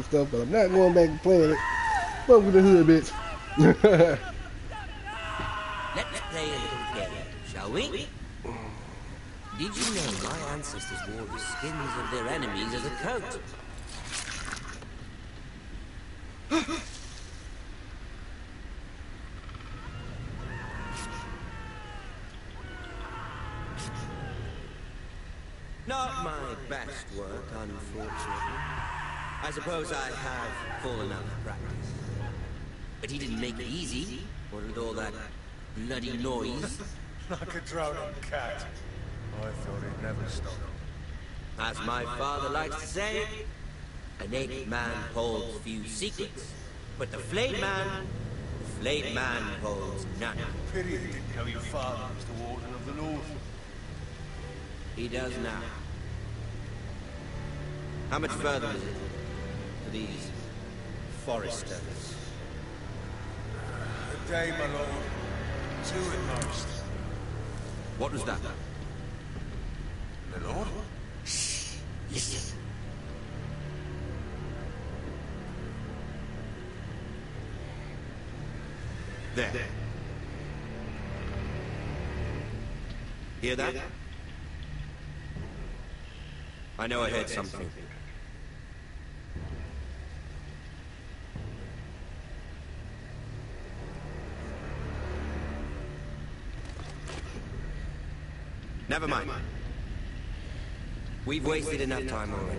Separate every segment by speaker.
Speaker 1: and stuff, but I'm not going back and playing it. Fuck with the hood, bitch.
Speaker 2: Let's play a little game, shall we? Did you know my ancestors wore the skins of their enemies as a coat? Not my best work, unfortunately. I suppose I have fallen out of practice. But he didn't make it easy, what with all that bloody noise.
Speaker 3: Like a drowning cat. I thought he'd never stop.
Speaker 2: As my father likes to say, a naked man holds few secrets, but the flayed man holds none.
Speaker 3: Pity he didn't know your father was the Warden of the North.
Speaker 2: He does now. How much further is it to these foresters?
Speaker 3: A day, my lord. 2 at most.
Speaker 2: What was that?
Speaker 3: My lord?
Speaker 2: Shh! Listen. There. Hear that? I know I heard something. Never mind. We've wasted enough time already.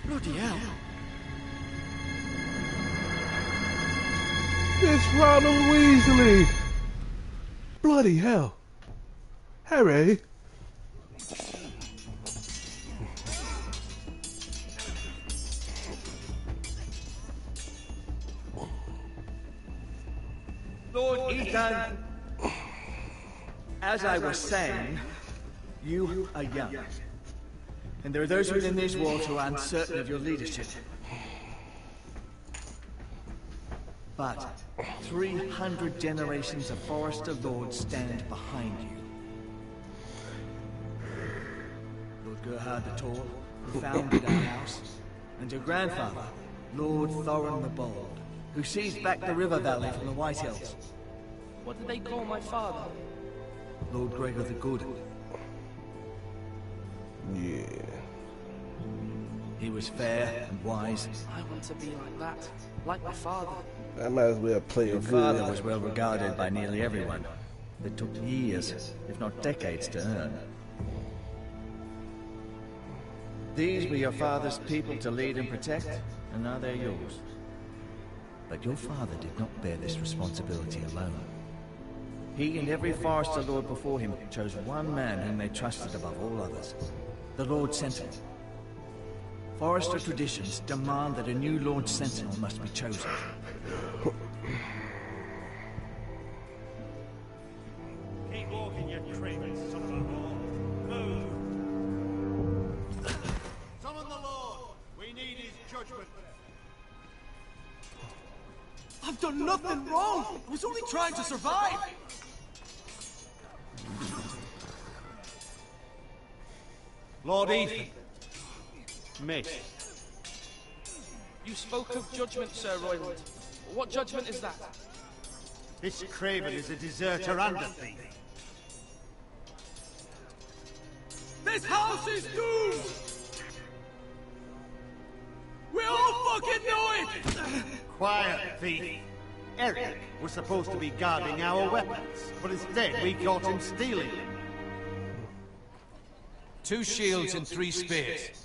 Speaker 4: Bloody hell.
Speaker 1: It's Ronald Weasley. Bloody hell. Harry.
Speaker 4: Lord Ethan, as I was saying, you are young. And there are those within this world who are uncertain of your leadership. But 300 generations of Forester Lords stand behind you. Lord Gerhard the Tall, who founded our house, and your grandfather, Lord Thorin the Bold, who seized back the river valley from the White Hills.
Speaker 5: What did they call my father?
Speaker 4: Lord Gregor the Good.
Speaker 1: Yeah.
Speaker 4: He was fair and wise.
Speaker 5: I want to be like that, like my father.
Speaker 1: I might as well play
Speaker 4: Your
Speaker 1: it
Speaker 4: father
Speaker 1: good.
Speaker 4: was well regarded by nearly everyone. It took years, if not decades, to earn. These were your father's people to lead and protect, and now they're yours. But your father did not bear this responsibility alone. He and every Forester Lord before him chose one man whom they trusted above all others. The Lord Sentinel. Forester traditions demand that a new Lord Sentinel must be chosen.
Speaker 6: Keep walking, you craven son of a whore. Move! Summon the Lord! We need his judgment.
Speaker 4: I've done nothing wrong! I was only trying to survive!
Speaker 6: Lord Ethan. Miss.
Speaker 5: You spoke of judgment, Sir Royland. What judgment is that?
Speaker 6: This craven is a deserter and a thief.
Speaker 4: This house is doomed! We all fucking know it!
Speaker 6: Quiet, thief. Eric was supposed to be guarding our weapons, but instead we caught him stealing them.
Speaker 7: 2 shields and 3 spears.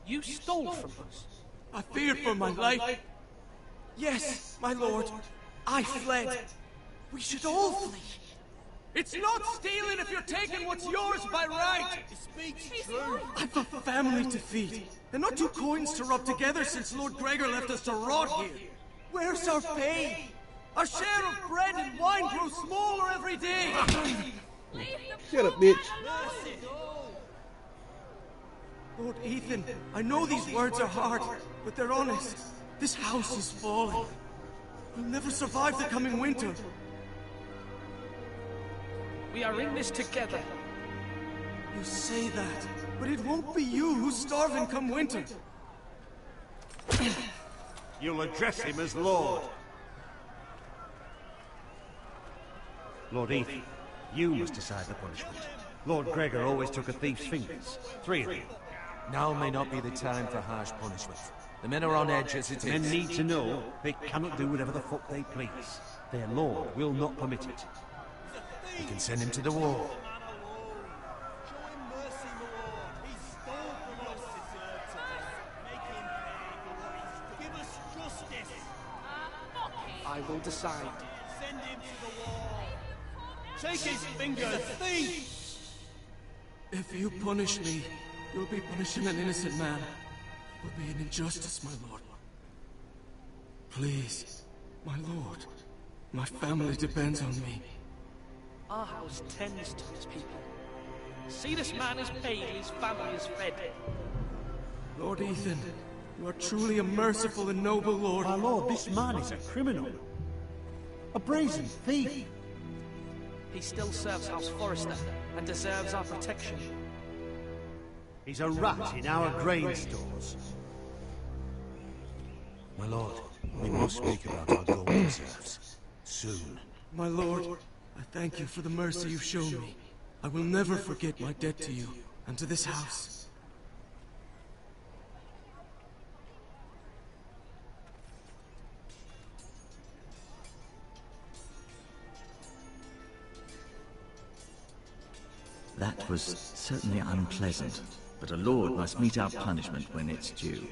Speaker 5: You stole from us.
Speaker 7: I feared for my life. Yes, my lord. I fled. We should all flee. It's not stealing if you're taking what's yours by right. I've a family to feed, and not two coins to rub together since Lord Gregor left us to rot here. Where's our pay? Our share of bread and wine grows smaller every day.
Speaker 1: Shut up, bitch.
Speaker 7: Lord Ethan, I know these words are hard, but they're honest. This house is falling. We'll never survive the coming winter.
Speaker 5: We are in this together.
Speaker 7: You say that, but it won't be you who's starving come winter.
Speaker 6: You'll address him as Lord. Lord Ethan, you must decide the punishment. Lord Gregor always took a thief's fingers. 3 of them.
Speaker 8: Now may not be the time for harsh punishment. The men are on edge as it is.
Speaker 6: Men need to know they cannot do whatever the fuck they please. Their lord will not permit it.
Speaker 8: We can send him to the wall.
Speaker 5: I will decide.
Speaker 3: Send him to the wall. Take his fingers, thief!
Speaker 7: If you punish me, you'll be punishing an innocent man. It will be an injustice, my lord. Please, my lord. My family depends on me.
Speaker 5: Our house tends to its people. See, this man is paid, his family is fed.
Speaker 7: Lord Ethan, you are truly a merciful and noble lord.
Speaker 6: My lord, this man is a criminal. A brazen thief.
Speaker 5: He still serves House Forrester and deserves our protection.
Speaker 6: He's a rat in our grain stores.
Speaker 8: My lord, we must speak about our gold reserves. Soon.
Speaker 7: My lord, I thank you for the mercy you've shown me. I will never forget my debt to you and to this house.
Speaker 4: That was certainly unpleasant, but a lord must mete out punishment when it's due.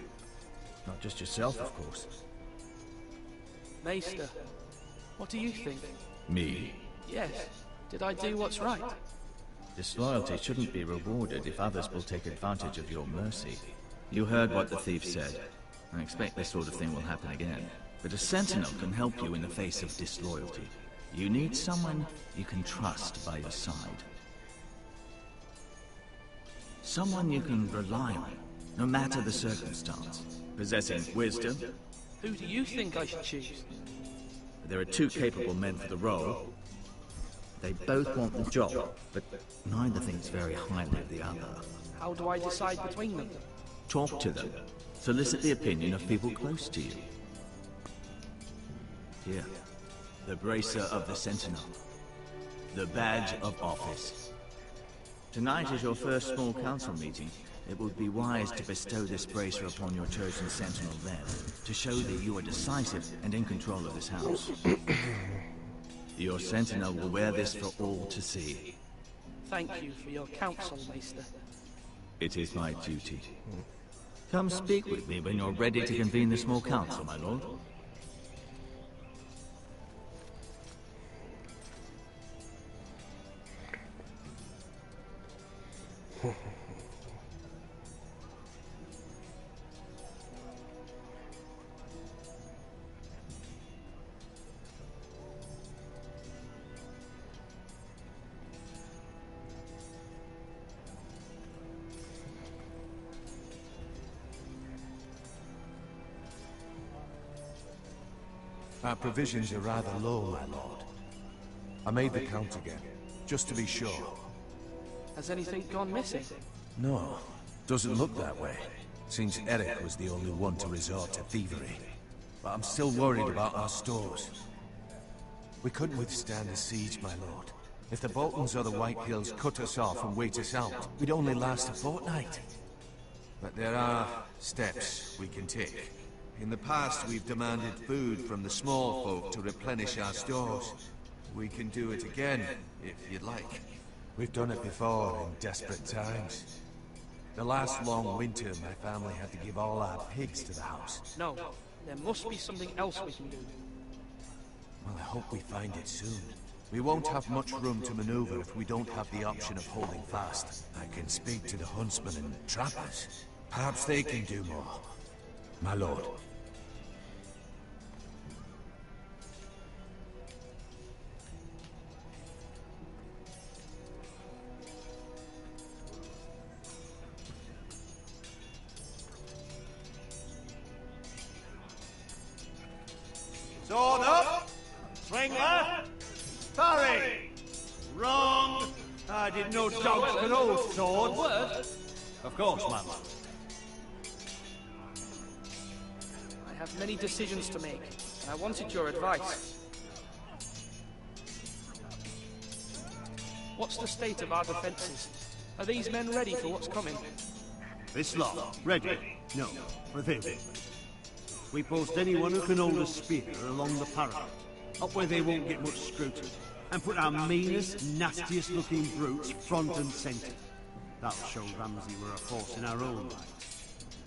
Speaker 8: Not just yourself, of course.
Speaker 5: Maester, what do you think?
Speaker 4: Me?
Speaker 5: Yes. Did I do what's right?
Speaker 4: Disloyalty shouldn't be rewarded if others will take advantage of your mercy. You heard what the thief said. I expect this sort of thing will happen again. But a sentinel can help you in the face of disloyalty. You need someone you can trust by your side. Someone you can rely on, no matter the circumstance. Possessing wisdom.
Speaker 5: Who do you think I should choose?
Speaker 4: There are 2 capable men for the role. They both want the job, but neither thinks very highly of the other.
Speaker 5: How do I decide between them?
Speaker 4: Talk to them. Solicit the opinion of people close to you. Here, the bracer of the Sentinel. The badge of office. Tonight is your first small council meeting. It would be wise to bestow this bracer upon your chosen Sentinel then, to show that you are decisive and in control of this house. Your Sentinel will wear this for all to see.
Speaker 5: Thank you for your counsel, Maester.
Speaker 4: It is my duty. Come speak with me when you're ready to convene the small council, my lord.
Speaker 8: Our provisions are rather low, my lord. I made the count again, just to be sure.
Speaker 5: Has anything gone missing?
Speaker 8: No, doesn't look that way. Seems Eric was the only one to resort to thievery. But I'm still worried about our stores. We couldn't withstand a siege, my lord. If the Boltons or the White Hills cut us off and wait us out, we'd only last a fortnight. But there are steps we can take. In the past, we've demanded food from the small folk to replenish our stores. We can do it again, if you'd like. We've done it before, in desperate times. The last long winter, my family had to give all our pigs to the house.
Speaker 5: No, there must be something else we can do.
Speaker 8: Well, I hope we find it soon. We won't have much room to maneuver if we don't have the option of holding fast. I can speak to the huntsmen and trappers. Perhaps they can do more. My lord.
Speaker 6: Sword up! Swing left! Parry! Wrong! I didn't know dogs could hold swords.
Speaker 5: Word?
Speaker 6: Of course, man.
Speaker 5: I have many decisions to make, and I wanted your advice. What's the state of our defences? Are these men ready for what's coming?
Speaker 6: This lot, ready? No, but they will. We post anyone who can hold a spear along the parapet, up where they won't get much scrutiny, and put our meanest, nastiest looking brutes front and centre. That'll show Ramsay we're a force in our own right.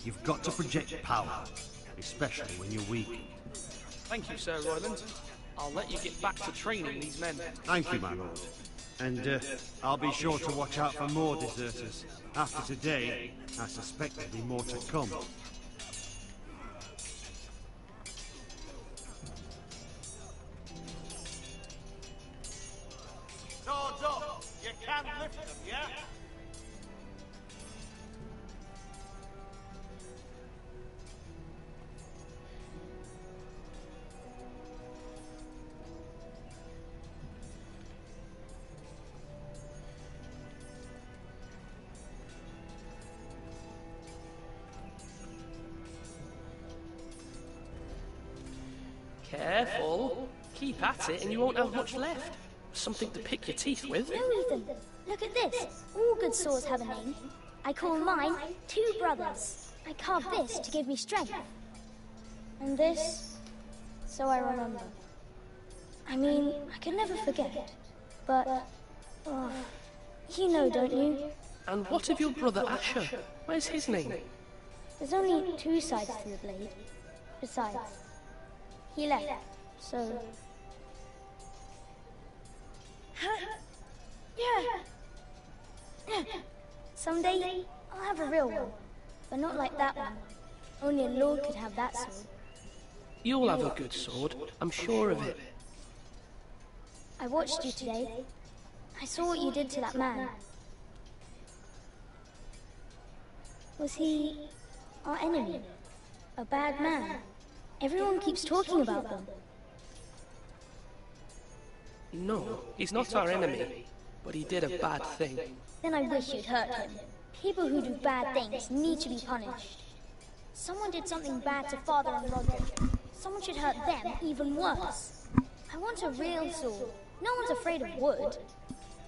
Speaker 6: You've got to project power, especially when you're weakened.
Speaker 5: Thank you, Sir Royland. I'll let you get back to training these men.
Speaker 6: Thank you, my lord. And I'll be sure to watch out for more deserters. After today, I suspect there'll be more to come. Swords up! You can lift them, yeah?
Speaker 5: Careful. Keep at it and you won't have much left. Something to pick your teeth with.
Speaker 9: No, Ethan. Look at this. All good swords have a name. I call mine Two Brothers. I carved this to give me strength. And this, so I remember. I mean, I can never forget. But, oh, you know, don't you?
Speaker 5: And what of your brother Asher? Where's his name?
Speaker 9: There's only two sides to the blade. Besides, he left, so... Yeah. Someday, I'll have a real one. But not like that one. Only a lord could have that sword.
Speaker 5: You'll have a good sword, I'm sure of it.
Speaker 9: I watched you today. I saw what you did to that man. Was he our enemy? A bad man? Everyone keeps talking about them.
Speaker 5: No, he's not our enemy, but he did a bad thing.
Speaker 9: Then I wish you'd hurt him. People who do bad things need to be punished. Someone did something bad to Father and Roderick. Someone should hurt them even worse. I want a real sword. No one's afraid of wood.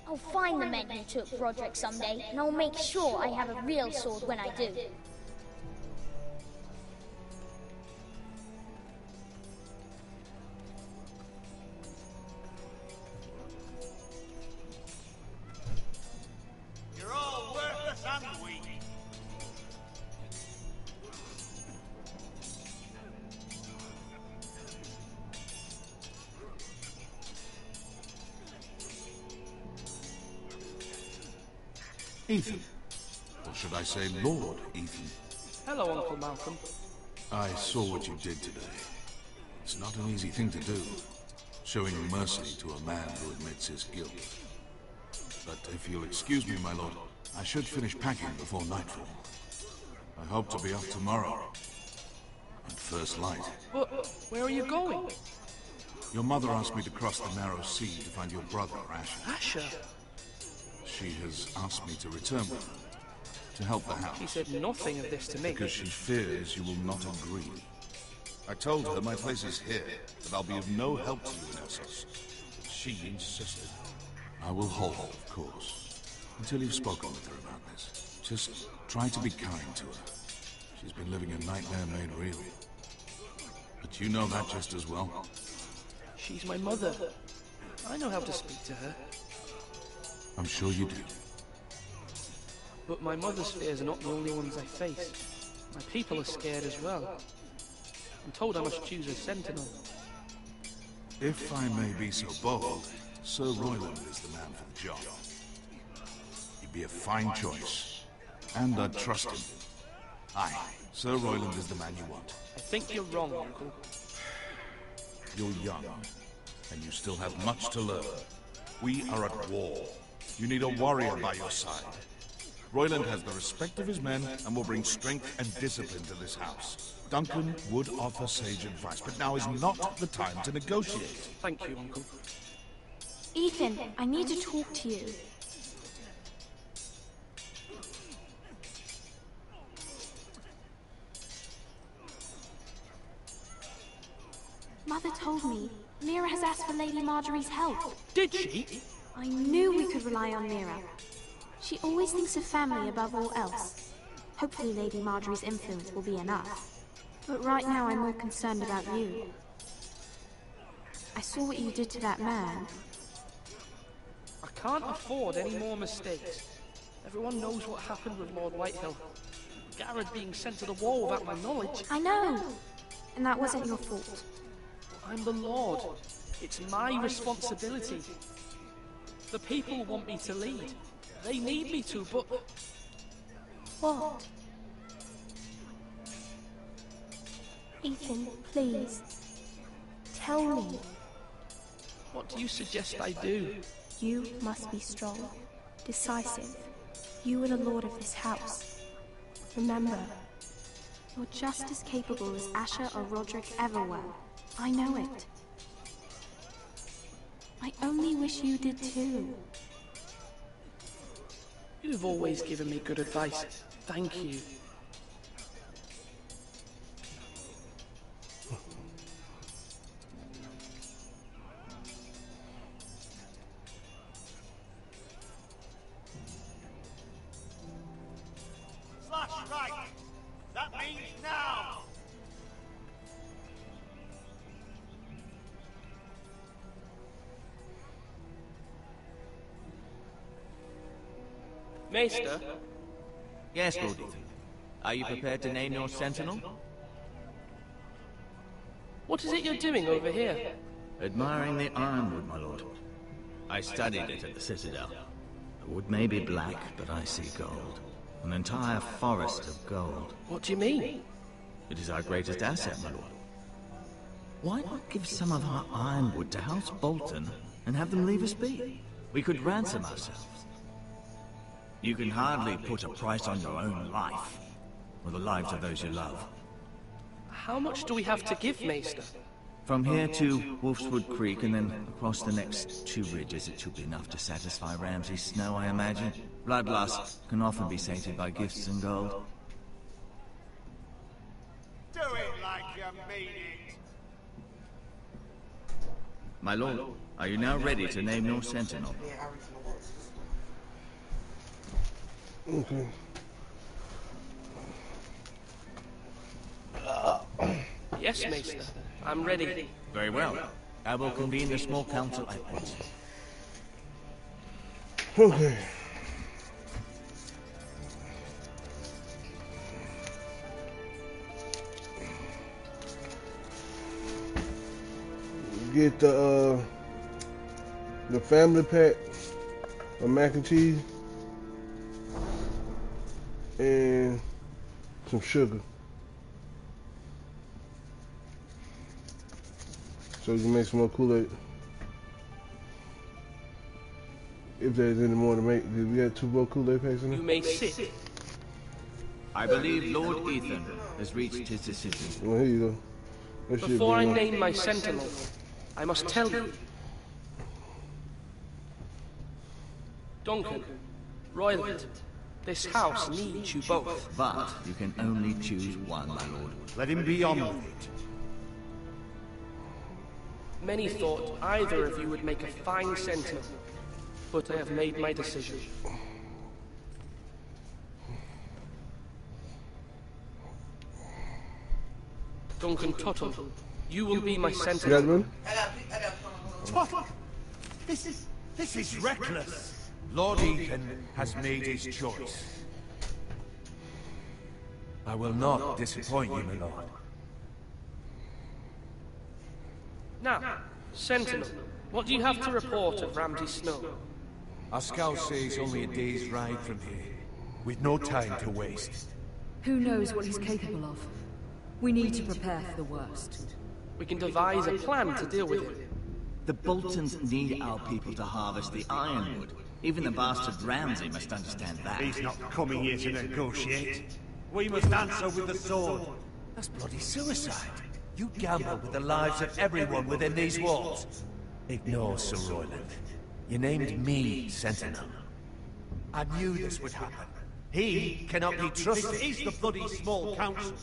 Speaker 9: I'll find the men who took Roderick someday, and I'll make sure I have a real sword when I do.
Speaker 6: You're all worthless and weak.
Speaker 10: Ethan. Or should I say Lord Ethan?
Speaker 5: Hello, Uncle Malcolm.
Speaker 10: I saw what you did today. It's not an easy thing to do, showing mercy to a man who admits his guilt. But if you'll excuse me, my lord, I should finish packing before nightfall. I hope to be off tomorrow. At first light.
Speaker 5: But where are you going?
Speaker 10: Your mother asked me to cross the narrow sea to find your brother, Asher.
Speaker 5: Asher?
Speaker 10: She has asked me to return with her, to help the house.
Speaker 5: She said nothing of this to me.
Speaker 10: Because she fears you will not agree. I told her my place is here, that I'll be of no help to you in Essos. But she insisted. I will hold, of course, until you've spoken with her about this. Just try to be kind to her. She's been living a nightmare made real. But you know that just as well.
Speaker 5: She's my mother. I know how to speak to her.
Speaker 10: I'm sure you do.
Speaker 5: But my mother's fears are not the only ones I face. My people are scared as well. I'm told I must choose a sentinel.
Speaker 10: If I may be so bold, Sir Royland is the man for the job. He'd be a fine choice, and I'd trust him. Aye, Sir Royland is the man you want.
Speaker 5: I think you're wrong, Uncle.
Speaker 10: You're young, and you still have much to learn. We are at war. You need a warrior by your side. Royland has the respect of his men and will bring strength and discipline to this house. Duncan would offer sage advice, but now is not the time to negotiate.
Speaker 5: Thank you, Uncle.
Speaker 11: Ethan, I need to talk to you. Mother told me Mira has asked for Lady Marjorie's help.
Speaker 5: Did she?
Speaker 11: I knew we could rely on Mira. She always thinks of family above all else. Hopefully Lady Marjorie's influence will be enough. But right now I'm more concerned about you. I saw what you did to that man.
Speaker 5: I can't afford any more mistakes. Everyone knows what happened with Lord Whitehill. Garrett being sent to the wall without my knowledge.
Speaker 11: I know. And that wasn't your fault.
Speaker 5: I'm the Lord. It's my responsibility. The people want me to lead. They need me to, but...
Speaker 11: What? Ethan, please. Tell me.
Speaker 5: What do you suggest I do?
Speaker 11: You must be strong, decisive. You are the lord of this house. Remember, you're just as capable as Asher or Roderick ever were. I know it. I only wish you did too.
Speaker 5: You've always given me good advice. Thank you.
Speaker 6: Slash right! That means now!
Speaker 5: Maester?
Speaker 4: Yes, Lord Ethan. Are you prepared to name your sentinel?
Speaker 5: What is it you're doing over here?
Speaker 4: Admiring the ironwood, my lord. I studied it at the Citadel. The wood may be black, but I see gold. An entire forest of gold.
Speaker 5: What do you mean?
Speaker 4: It is our greatest asset, my lord. Why not give some of our ironwood to House Bolton and have them leave us be? We could ransom ourselves. You can hardly put a price on your own life, or the lives of those you love.
Speaker 5: How much do we have to give, Maester?
Speaker 4: From here to Wolfswood Creek and then across the next 2 ridges, it should be enough to satisfy Ramsay Snow, I imagine. Bloodlust can often be sated by gifts and gold.
Speaker 6: Do it like you mean it!
Speaker 4: My lord, are you now ready to name your sentinel?
Speaker 1: Okay.
Speaker 5: Yes, Maester. I'm ready.
Speaker 4: Very well. I will convene the small council at once.
Speaker 1: Okay. Get the family pack of mac and cheese and some sugar. So you can make some more Kool-Aid. If there's any more to make, did we have 2 more Kool-Aid packs in there?
Speaker 5: You may sit.
Speaker 4: I believe Lord Ethan has reached his decision.
Speaker 1: Well, here you go. That shit
Speaker 5: Before I
Speaker 1: be
Speaker 5: name my sentinel, I must tell you. Duncan, Royland, this house needs you both.
Speaker 4: But you can only choose one, my lord.
Speaker 6: Let him be on with it.
Speaker 5: Many thought either of you would make a fine sentinel, but I have made my decision. Duncan Tuttle, you will be my sentinel.
Speaker 1: Gentlemen?
Speaker 6: Tuttle! This is reckless. Lord Ethan has made his choice.
Speaker 8: I will not disappoint you, my lord.
Speaker 5: Now, Sentinel, what do you have to report of Ramsay Snow?
Speaker 8: Our scouts say it's only a day's ride from here, with no time to waste.
Speaker 12: Who knows what he's capable of? We need to prepare for the worst.
Speaker 5: We can devise a plan to deal with him.
Speaker 4: The Boltons need our people to harvest the ironwood. Even the bastard Ramsay must understand that.
Speaker 6: He's not coming here to negotiate. We must answer with the sword.
Speaker 8: That's bloody suicide. You gamble with the lives of everyone within these walls. Ignore Sir Royland. You named me Sentinel. I knew this would happen. He cannot be trusted.
Speaker 6: This is the bloody small council.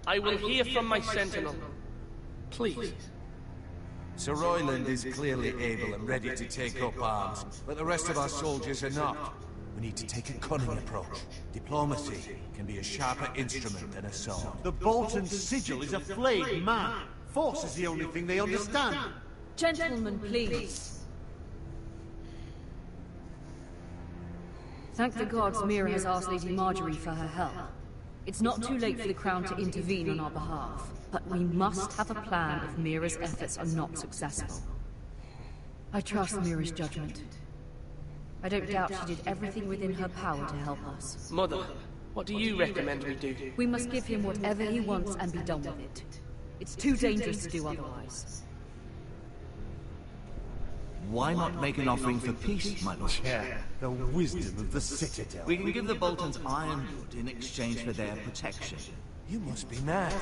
Speaker 5: I will hear from my Sentinel. Please.
Speaker 8: Sir Royland is clearly able and ready to take up arms, but the rest of our soldiers are not. We need to take a cunning approach. Diplomacy can be a sharper instrument than a sword.
Speaker 6: The Bolton sigil is a flayed man. Force is the only thing they understand.
Speaker 12: Gentlemen, please. Thank the gods Mira has asked Lady Marjorie for her help. It's not too late for the Crown to intervene on our behalf, but we must have a plan if Mira's efforts are not successful. I trust Mira's judgment. I don't doubt she did everything within her power to help us.
Speaker 5: Mother, what do you recommend we do?
Speaker 12: We must give him whatever he wants and be done with it. It's too dangerous to do otherwise.
Speaker 4: Why not make an offering for peace, my lord?
Speaker 6: Yeah, the wisdom of the Citadel.
Speaker 4: We can give the Boltons ironwood in exchange for their protection.
Speaker 8: You must be mad.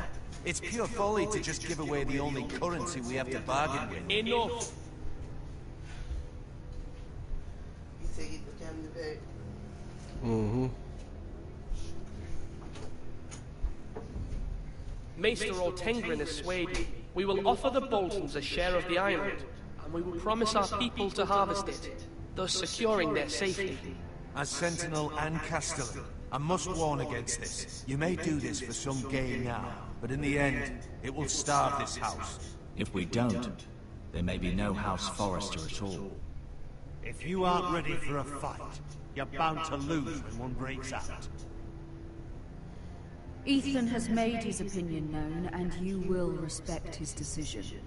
Speaker 8: It's pure folly to just give away the only currency we have to bargain with.
Speaker 5: Enough! Maester Ortengrin has swayed me. We will offer the Boltons a share of the ironwood, and we will promise our people to harvest it, thus securing their safety.
Speaker 8: As Sentinel and Castellan, I must warn against this. You may do this for some gain now, but in the end, it will starve this house.
Speaker 4: If we don't, there may be no House Forrester at all.
Speaker 6: If you aren't ready for a fight, you're bound to lose when one breaks out.
Speaker 12: Ethan has made his opinion known, and you will respect his decision.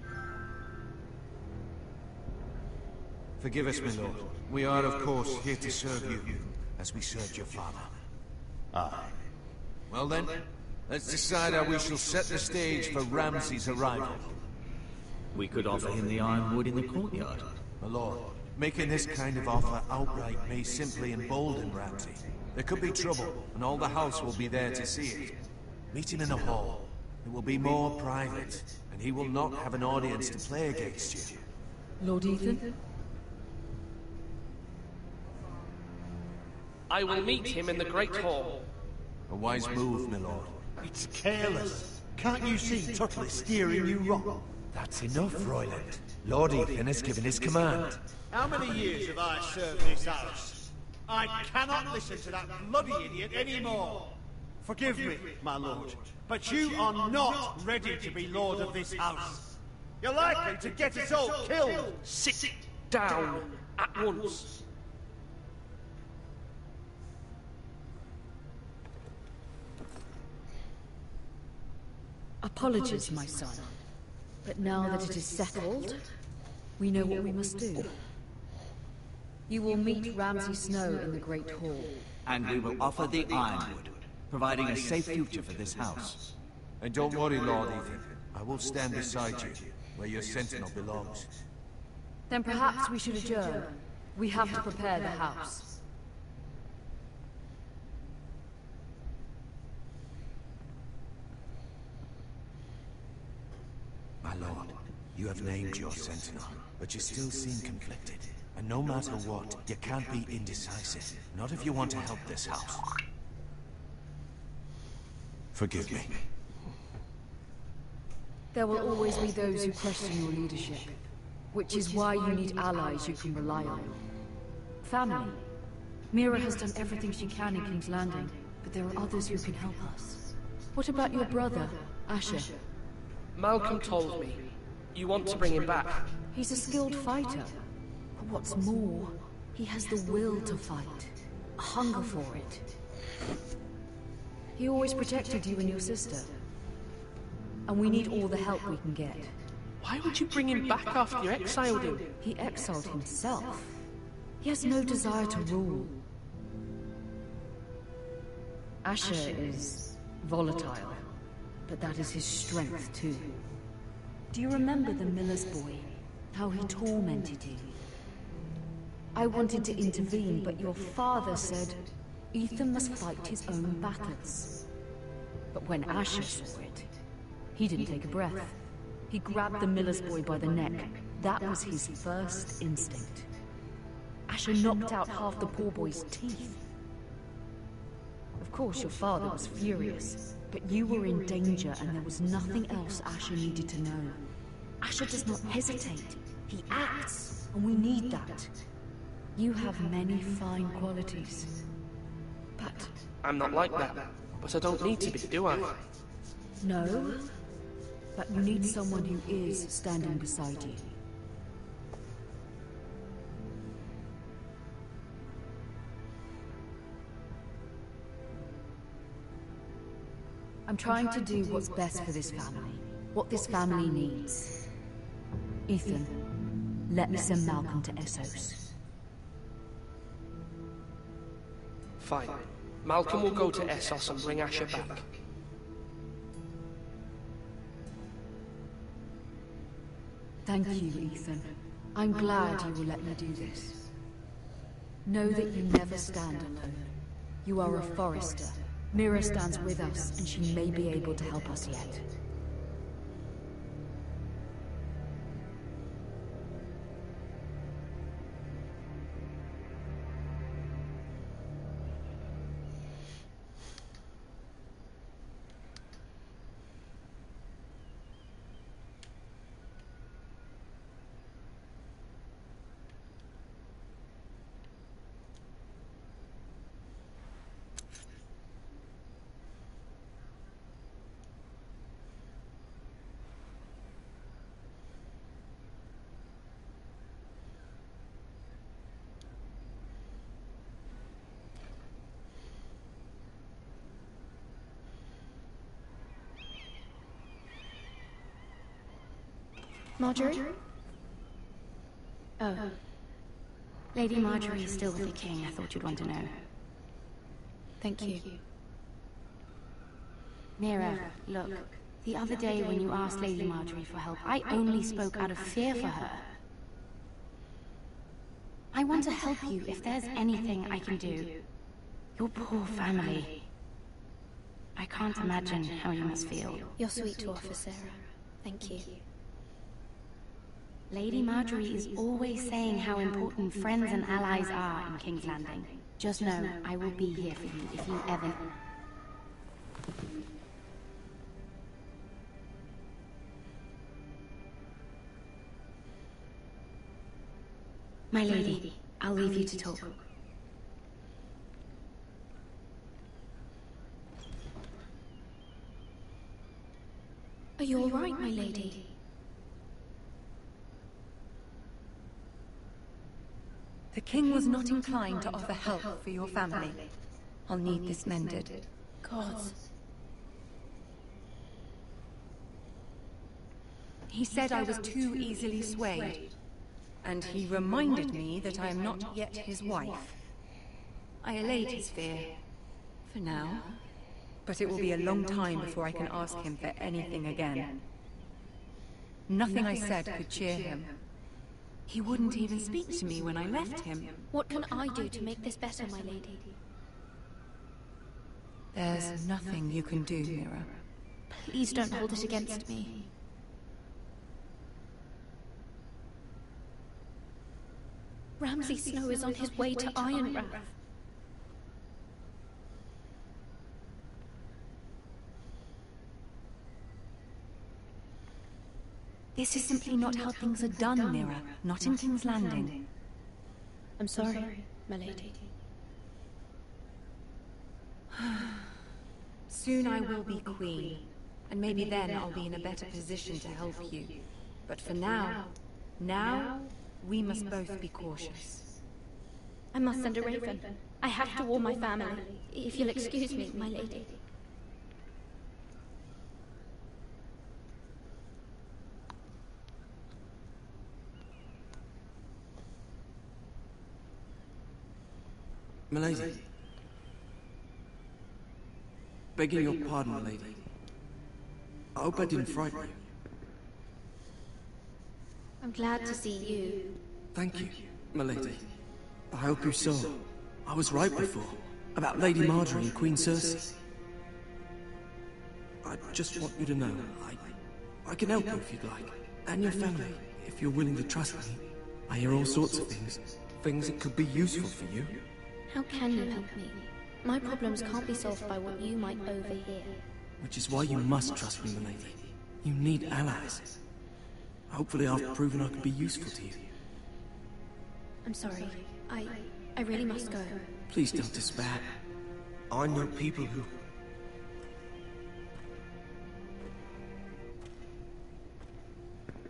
Speaker 8: Forgive us, my lord. We are, of course, here to serve you, as we served your father.
Speaker 6: Aye.
Speaker 8: Well then, let's decide how we shall set the stage for Ramsay's arrival.
Speaker 4: We could offer him the ironwood in the courtyard.
Speaker 8: My lord, making this kind of offer outright may simply embolden Ramsay. There could be trouble, and all the house will be there to see it. Meet him in a hall. It will be more private, and he will not have an audience to play against you.
Speaker 12: Lord Ethan?
Speaker 5: I will meet him in the Great Hall.
Speaker 8: A wise move, my lord.
Speaker 6: It's careless. Can't you see Tuttle is steering you wrong?
Speaker 8: That's enough, Royland. Lord Ethan has given his command.
Speaker 6: How many years have I served this house? I cannot listen to that bloody idiot anymore. Forgive me, my lord, but you are not ready to be lord of this house. You're likely to get us all killed.
Speaker 5: Sit down at once.
Speaker 12: Apologies, my son. But now that it is settled, we know what we must do. You will meet Ramsay Snow in the Great Hall.
Speaker 4: And we will offer the ironwood, providing a safe future for this house.
Speaker 8: And don't worry, Lord Ethan. I will stand beside you, where your sentinel belongs.
Speaker 12: Then perhaps we should adjourn. We have to prepare the house.
Speaker 8: My lord, you have named your sentinel, but you still seem conflicted. And no matter what, you can't be indecisive. Not if you want to help this house. Forgive me.
Speaker 12: There will always be those who question your leadership, which is why you need allies you can rely on. Family. Mira has done everything she can in King's Landing, but there are others who can help us. What about your brother, Asher?
Speaker 5: Malcolm told me. You want to bring him back.
Speaker 12: He's a skilled fighter. But what's more, he has the will to fight. A hunger for it. He always protected you and your sister. And we need all the help we can get.
Speaker 5: Why would you bring him back after you exiled him?
Speaker 12: He exiled himself. He has no desire to rule. Asher is volatile, but that is his strength too. Do you remember the miller's boy? How he tormented you? I wanted to intervene, but your father said Ethan must fight his own battles. But when Asher saw it, he didn't take a breath. He grabbed the miller's boy by the neck. That was his first instinct. Asher knocked out half the poor boy's teeth. Of course, your father was furious, but you were in danger and there was nothing else Asher needed to know. Asher does not hesitate. He acts, and we need that. You have many fine qualities. But...
Speaker 5: I'm not like that, but I don't need to be, do I?
Speaker 12: No, but you need someone who is standing beside you. I'm trying to do what's best for this family. What this family needs. Ethan, let me send Malcolm to Essos.
Speaker 5: Fine. Malcolm will go to Essos and bring Asher back.
Speaker 12: Thank you, Ethan. I'm glad you will let me do this. Know that you never stand alone. You are a Forrester. Mira stands with us, and she may be able to help us yet.
Speaker 11: Marjorie? Oh. Lady Marjorie is still with the king. I thought you'd want to know. Thank you. Mira, look. The other day when you asked Lady Marjorie for help, I only spoke out of fear for her. I want to help you if there's anything I can do. Your poor family. I can't imagine how you must feel.
Speaker 13: You're sweet to offer, Sarah. Thank you.
Speaker 11: Lady Marjorie is always saying how important friends and allies are in King's Landing. Just know, I will be here for you if you ever... My lady, I'll leave you to talk.
Speaker 13: Are you all right, my lady?
Speaker 14: The king was not inclined to offer help for your family. I'll need this mended.
Speaker 13: Gods.
Speaker 14: He said I was too easily swayed, and he reminded me that I am not yet his wife. I allayed his fear, for now, but it will be a long time before I can ask him for anything again. Nothing I said could cheer him. He wouldn't even speak to me when I left him.
Speaker 13: What can I do to make this better, my lady?
Speaker 14: There's nothing you can do, Mira.
Speaker 13: Please don't hold it against me. Ramsay Snow is on his way to Ironrath.
Speaker 14: This is simply not how things are done, Mira. Not in King's Landing.
Speaker 13: I'm sorry, my lady.
Speaker 14: Soon I will be queen, and maybe then I'll be in a better position to help you. But for now, we must both be cautious.
Speaker 13: I must send a raven. I have to warn my family. If you'll excuse me, my lady.
Speaker 7: Milady. Begging your pardon, milady. I hope I didn't frighten you.
Speaker 11: I'm glad to see you.
Speaker 7: Thank you, milady. I hope you saw. I was right before. About Lady Marjorie and Queen Cersei. I just want you to know, I can help you if you'd like. And your family, if you're willing to trust me. I hear all sorts of things. Things that could be useful for you.
Speaker 11: How can you help me? My problems can't be solved by what you might overhear.
Speaker 7: Which is why you must trust me, milady. You need allies. Hopefully I've proven I can be useful to you.
Speaker 11: I'm sorry. I really must go.
Speaker 7: Please don't despair. I know people who...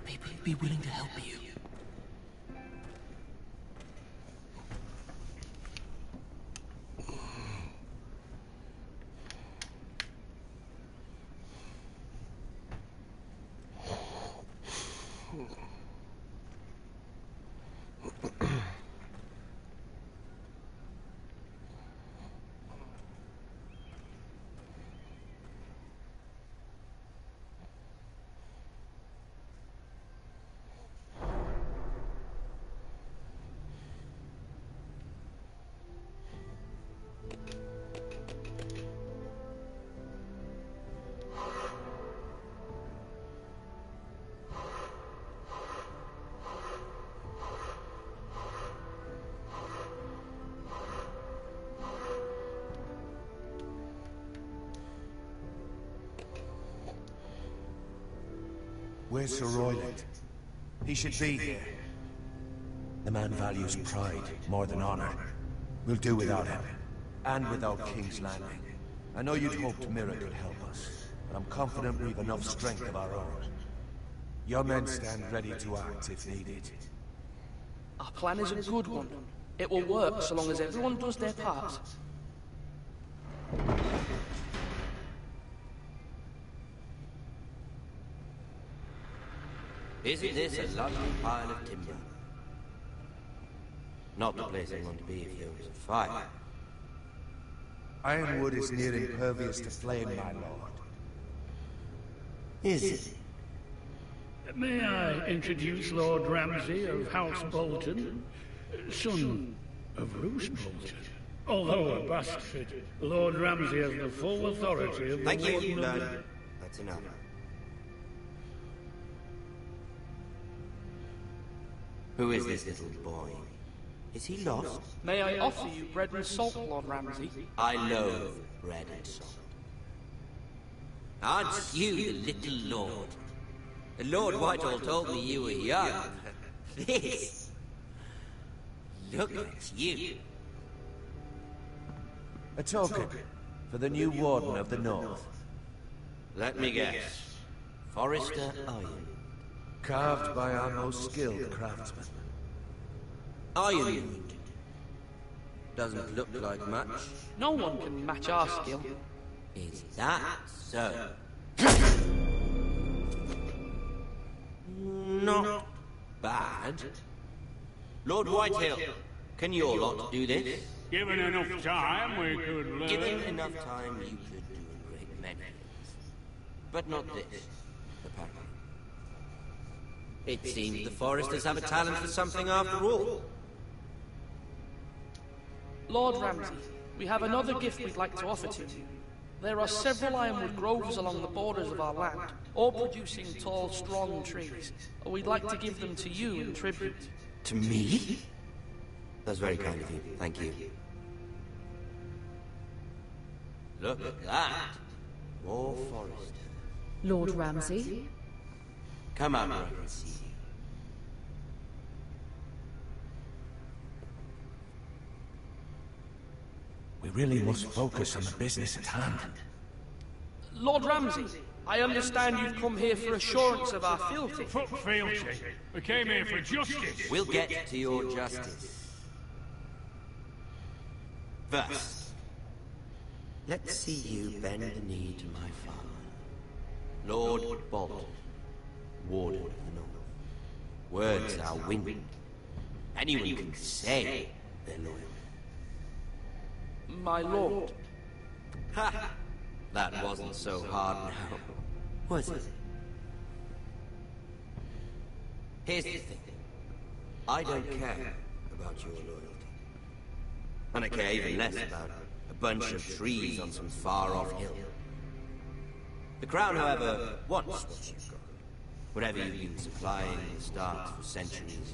Speaker 7: People who'd be willing to help you.
Speaker 8: Where's Sir Royland? He should be here. The man values pride more than honor. We'll do without him. And without King's Landing. I know you'd hoped Mira could help us, but I'm confident we've enough strength of our own. Your men stand ready to act if needed.
Speaker 5: Our plan is a good one. It will work so long as everyone does their part.
Speaker 2: Isn't this a lovely pile of timber? Not the place I want to be if there was a fire.
Speaker 8: Ironwood is near impervious to flame, my lord.
Speaker 2: Is it?
Speaker 15: May I introduce Lord Ramsay of House Bolton, son of Roose Bolton? Although a bastard, Lord Ramsay has the full authority of the
Speaker 2: Thank you,
Speaker 15: Warden of
Speaker 2: Lord.
Speaker 15: the...
Speaker 2: That's enough. Who is this little boy? Is he lost?
Speaker 5: May I offer you bread and salt, Lord Ramsay?
Speaker 2: I loathe bread and salt. Aren't you the little lord? Lord Whitehall told me you were young. This... Look at you.
Speaker 8: A token for the new Warden of the North.
Speaker 2: Let me guess. Forrester Iron.
Speaker 8: Carved by our most skilled craftsmen.
Speaker 2: Ironwood. Doesn't look like much.
Speaker 5: No one can match our skill.
Speaker 2: Is that so? Not bad. Lord Whitehill, can your lot do this?
Speaker 15: Given enough time, we could learn...
Speaker 2: Given enough time, you could do a great many things. But not this, apparently. It seems the Foresters have a talent for something after all.
Speaker 5: Lord Ramsay, we have another gift we'd like to offer to you. There are several ironwood groves along the borders of our land, all producing tall, strong trees. We'd like to give them to you in tribute.
Speaker 2: To me? That's very kind of you. Thank you. Look at that. More forest.
Speaker 12: Lord Ramsay?
Speaker 2: Come up where I can see you.
Speaker 8: We really must focus on the business at hand.
Speaker 5: Lord Ramsay, I understand you've come here for assurance of our fealty.
Speaker 15: Fuck fealty. We came here for justice.
Speaker 2: We'll get to your justice. First, let's see you bend the knee to my father, Lord Bolton, Warden of the North. Words are wind. Anyone can say they're loyal.
Speaker 5: My lord.
Speaker 2: Ha! That wasn't so hard now, was it? Here's the thing. I don't care about your loyalty. And I care even less about a bunch of trees on some far-off hill. The Crown, however, wants what you've got. Whatever you've been supplying the Starks for centuries.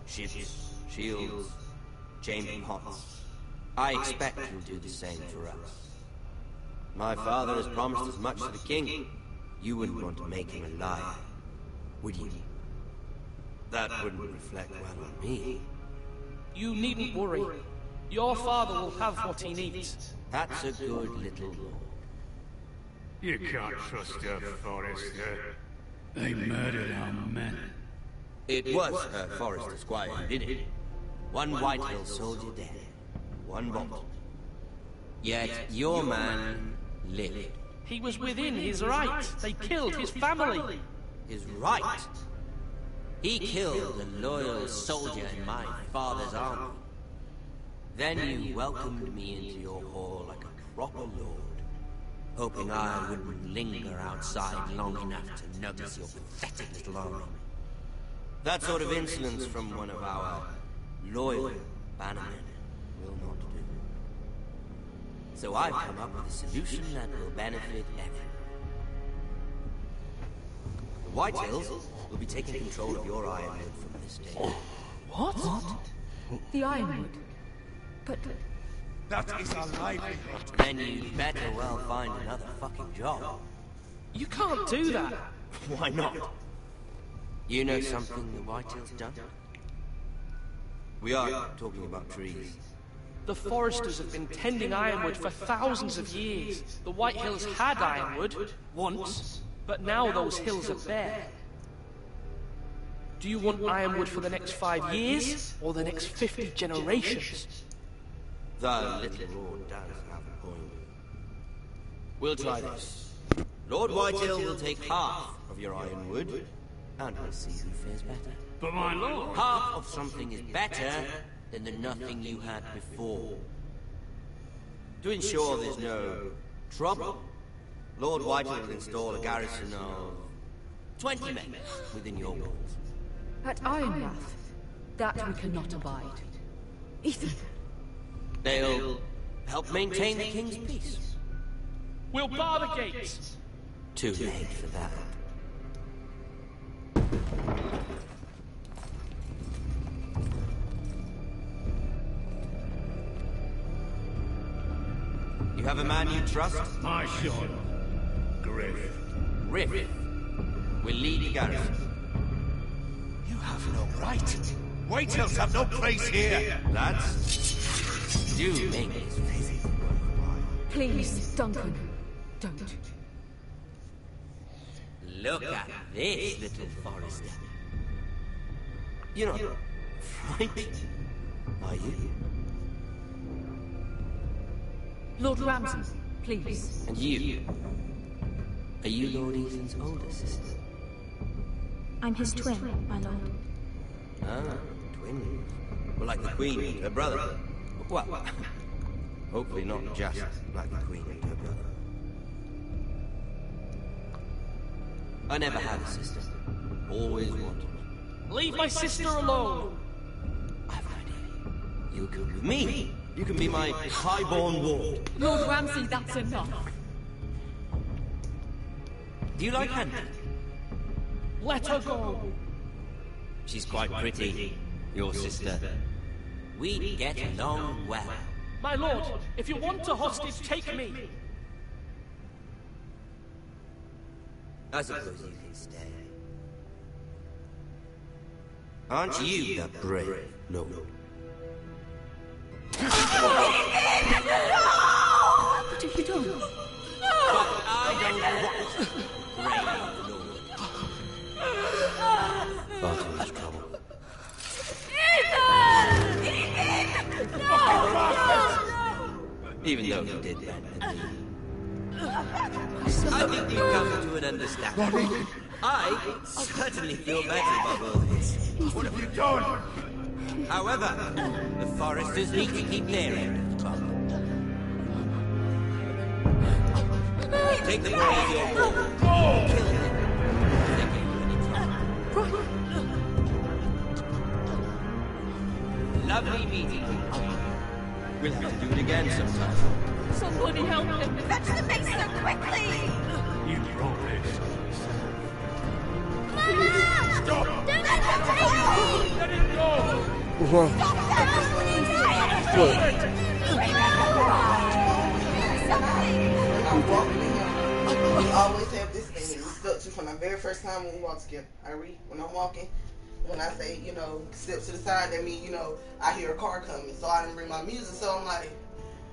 Speaker 2: Ships, shields, chamber pots. I expect you'll do the same for us. My father has promised as much to the king. You wouldn't want to make him a liar, would you? That wouldn't reflect well on me.
Speaker 5: You needn't worry. Your father will have what he needs.
Speaker 2: That's a good little lord.
Speaker 15: You can't trust her, Forrester. They murdered our men.
Speaker 2: It was her Forrester Squire who did it. One Whitehill soldier dead. One bolt. Yet your man lived.
Speaker 5: He was within his right. They killed his family.
Speaker 2: His right? He killed a loyal soldier in my father's army. Then you welcomed me into your hall like a proper lord, hoping I wouldn't linger outside long enough to notice your pathetic little army. That sort of insolence from one of our loyal bannermen will not do. So I've come up with a solution that will benefit everyone. The Whitehills will be taking control of your ironwood from this day.
Speaker 5: What?
Speaker 12: The ironwood? But...
Speaker 3: That is our livelihood.
Speaker 2: Then you'd better well find another fucking job.
Speaker 5: You can't do that.
Speaker 2: Why not? You know something the Whitehills don't? We are talking about trees.
Speaker 5: The Foresters have been tending ironwood for thousands of years. The Whitehills had ironwood, once, but now those hills are bare. Do you want ironwood for the next 5 years, or the next 50 generations?
Speaker 2: The little lord does have a point. We'll try this. Lord Whitehill will take half of your ironwood, and we'll see who fares better.
Speaker 15: But my lord...
Speaker 2: Half of something is better than the nothing you had before. To ensure there's no trouble, Lord Whitehill will install a garrison of 20 men within your walls.
Speaker 12: At Ironrath, that we cannot abide. Ethan!
Speaker 2: They'll help maintain the king's peace.
Speaker 5: We'll bar the gates!
Speaker 2: Too late for that. You have a man you trust?
Speaker 15: My son, Griff.
Speaker 2: Griff will lead the garrison.
Speaker 3: You have no right. Whitehills have no place here.
Speaker 2: Lads, do make this visit worthwhile.
Speaker 12: Please, Duncan, don't.
Speaker 2: Look at this, little Forrester. You're not frightened, are you?
Speaker 12: Lord Ramsay, please.
Speaker 2: And you? Are you Lord Ethan's older sister?
Speaker 11: I'm his twin, my lord.
Speaker 2: Ah, twins. Well, like the Queen and her brother. Well, hopefully not just like the Queen and her brother. I never had a sister. Always wanted.
Speaker 5: Leave my sister alone!
Speaker 2: I have an idea. You come with me. You can be my highborn ward.
Speaker 12: Lord Ramsay, that's enough.
Speaker 2: Do you like hunting?
Speaker 5: Let her go!
Speaker 2: She's quite pretty, your sister. We get along well.
Speaker 5: My lord, if you want a hostage, take me.
Speaker 2: I suppose you can stay. Aren't you the brave lord?
Speaker 12: What have you done?
Speaker 2: But I don't want brave lord. Far too much trouble. Even though you did that. I think you've come to an understanding. I certainly feel better about all this.
Speaker 3: What have you done?
Speaker 2: However, the Foresters need to keep their end of the trouble. Take the boy as your boy. Kill him. Lovely meeting you. We'll have to do it again sometime.
Speaker 13: Somebody help him.
Speaker 14: Fetch the maester quickly!
Speaker 15: You brought this.
Speaker 9: Mama!
Speaker 15: Stop!
Speaker 9: Don't let him take me!
Speaker 15: Let it go!
Speaker 1: What's wrong? What?
Speaker 16: I'm walking in here. We always have this thing that we stuck to from the very first time when we walk together. I read when I'm walking. When I say, you know, step to the side, that means, you know, I hear a car coming. So I didn't bring my music. So I'm like,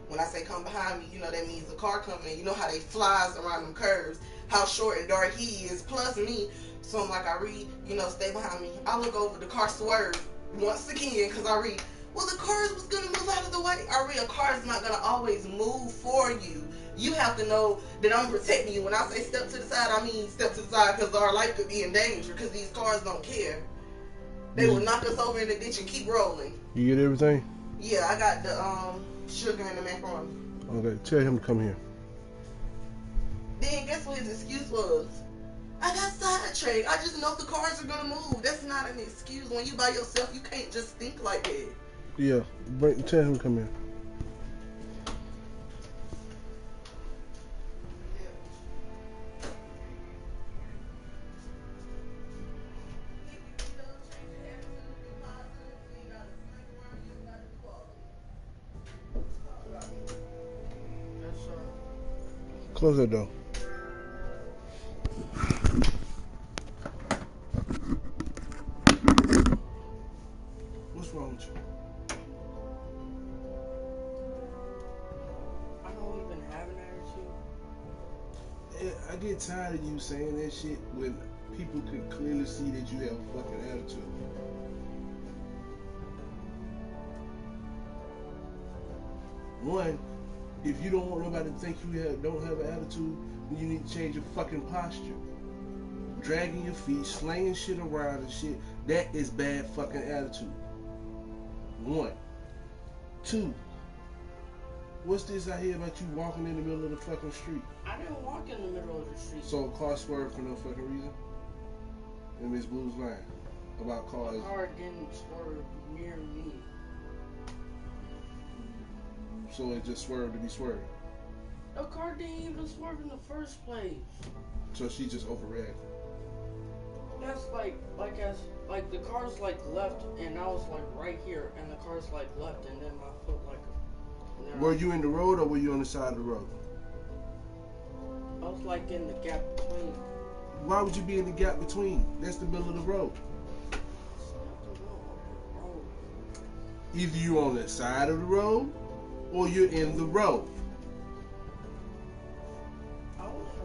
Speaker 16: when I say come behind me, you know, that means a car coming. You know how they flies around them curves, how short and dark he is, plus me. So I'm like, I read, you know, stay behind me. I look over, the car swerve once again, because I read, well, the cars was going to move out of the way. I read, a car is not going to always move for you. You have to know that I'm protecting you. When I say step to the side, I mean step to the side because our life could be in danger because these cars don't care. They will knock us over in the ditch and keep rolling.
Speaker 1: You get everything?
Speaker 16: Yeah, I got the sugar and the macaroni.
Speaker 1: Okay, tell him to come here.
Speaker 16: Then guess what his excuse was? I got sidetracked. I just know the cars are going to move. That's not an excuse. When you by yourself, you can't just think like that.
Speaker 1: Yeah, tell him to come here. Close that door. What's wrong with you?
Speaker 16: I know we've been having attitude.
Speaker 1: I get tired of you saying that shit when people can clearly see that you have a fucking attitude. One, if you don't want nobody to think you don't have an attitude, then you need to change your fucking posture. Dragging your feet, slinging shit around and shit, that is bad fucking attitude. One. Two, what's this I hear about you walking in the middle of the fucking street?
Speaker 16: I didn't walk in the middle of the street.
Speaker 1: So a car swerved for no fucking reason? And Miss Blue's lying about cars.
Speaker 16: The car didn't swerve near me.
Speaker 1: So it just swerved to be swerved.
Speaker 16: The car didn't even swerve in the first place.
Speaker 1: So she just overreacted.
Speaker 16: That's like the car's like left, and I was like right here, and the car's like left, and then my foot like.
Speaker 1: Were you in the road or were you on the side of the road?
Speaker 16: I was like in the gap between.
Speaker 1: Why would you be in the gap between? That's the middle of the road. Either you're on the side of the road or you're in the road.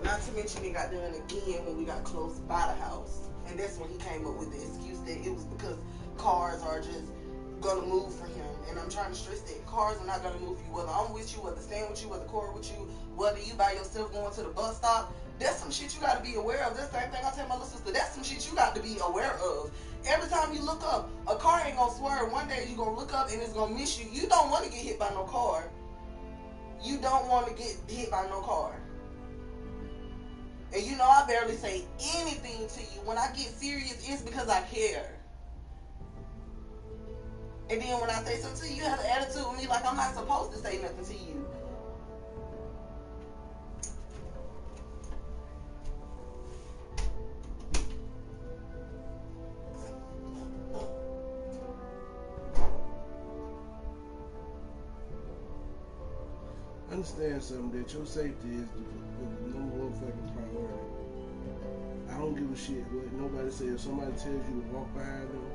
Speaker 16: Not to mention it got done again when we got close by the house. And that's when he came up with the excuse that it was because cars are just gonna move for him. And I'm trying to stress that cars are not gonna move for you. Whether I'm with you, whether staying with you, whether Corey with you, whether you by yourself going to the bus stop, that's some shit you gotta be aware of. That's the same thing I tell my little sister. That's some shit you got to be aware of. Every time you look up, a car ain't gonna swerve. One day you gonna look up and it's gonna miss you. You don't want to get hit by no car. You don't want to get hit by no car. And you know I barely say anything to you. When I get serious, it's because I care. And then when I say something to you, you have an attitude with me like I'm not supposed to say nothing to you.
Speaker 1: Understand something, that your safety is the number one fucking priority. I don't give a shit what nobody say. If somebody tells you to walk behind them,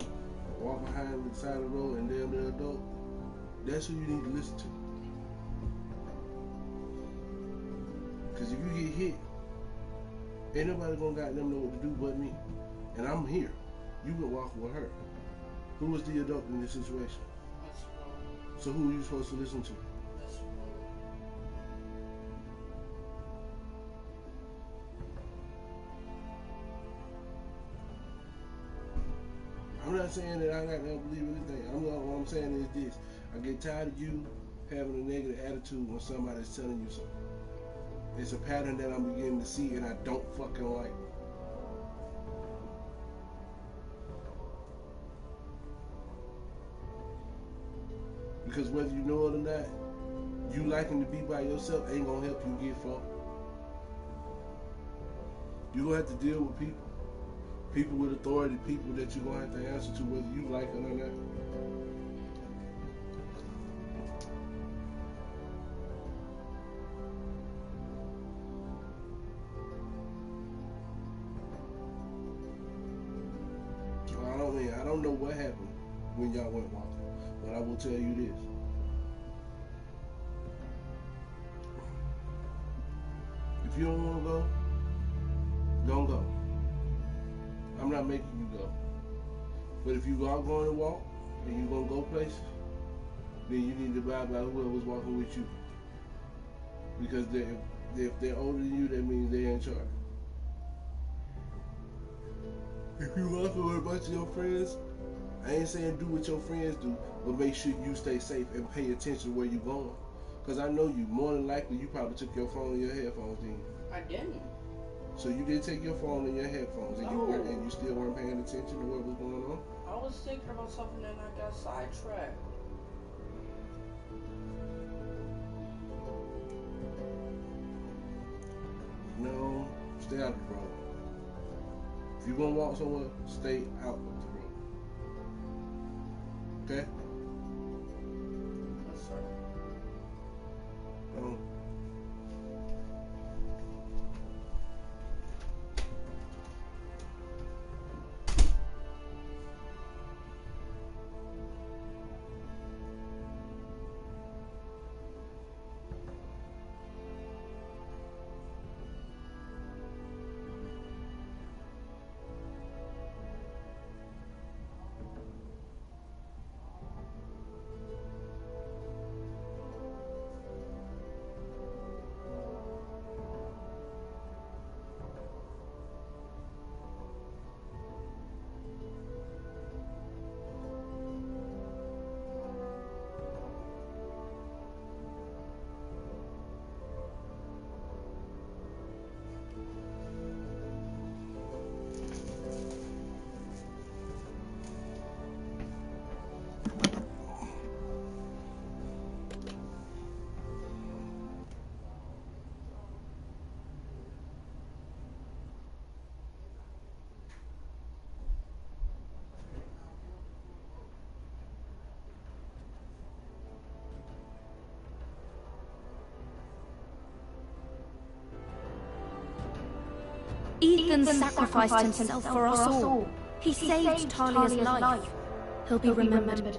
Speaker 1: walk behind the side of the road and they're the adult, that's who you need to listen to. Because if you get hit, ain't nobody gonna goddamn know what to do but me. And I'm here. You been walking with her. Who was the adult in this situation? So who are you supposed to listen to? I'm not saying that I got to believe anything. What I'm saying is this. I get tired of you having a negative attitude when somebody's telling you something. It's a pattern that I'm beginning to see, and I don't fucking like. Because whether you know it or not, you liking to be by yourself ain't gonna help you get far. You're gonna have to deal with people. People with authority, people that you're gonna have to answer to whether you like it or not. I don't know what happened when y'all went walking, but I will tell you this. If you don't want to go, don't go. I'm not making you go. But if you are going to walk and you're going to go places, then you need to abide by whoever's walking with you. Because if they're older than you, that means they're in charge. If you walking with a bunch of your friends, I ain't saying do what your friends do, but make sure you stay safe and pay attention where you're going. Because I know you, more than likely, you probably took your phone and your headphones, didn't you?
Speaker 16: I didn't.
Speaker 1: So you didn't take your phone and your headphones, and you still weren't paying attention to what was going on?
Speaker 16: I was thinking about something and I got sidetracked.
Speaker 1: No, stay out of the road. If you're gonna walk somewhere, stay out of the road. Okay?
Speaker 16: Yes, sir.
Speaker 11: Ethan sacrificed himself for us all. He saved Talia's life. He'll be remembered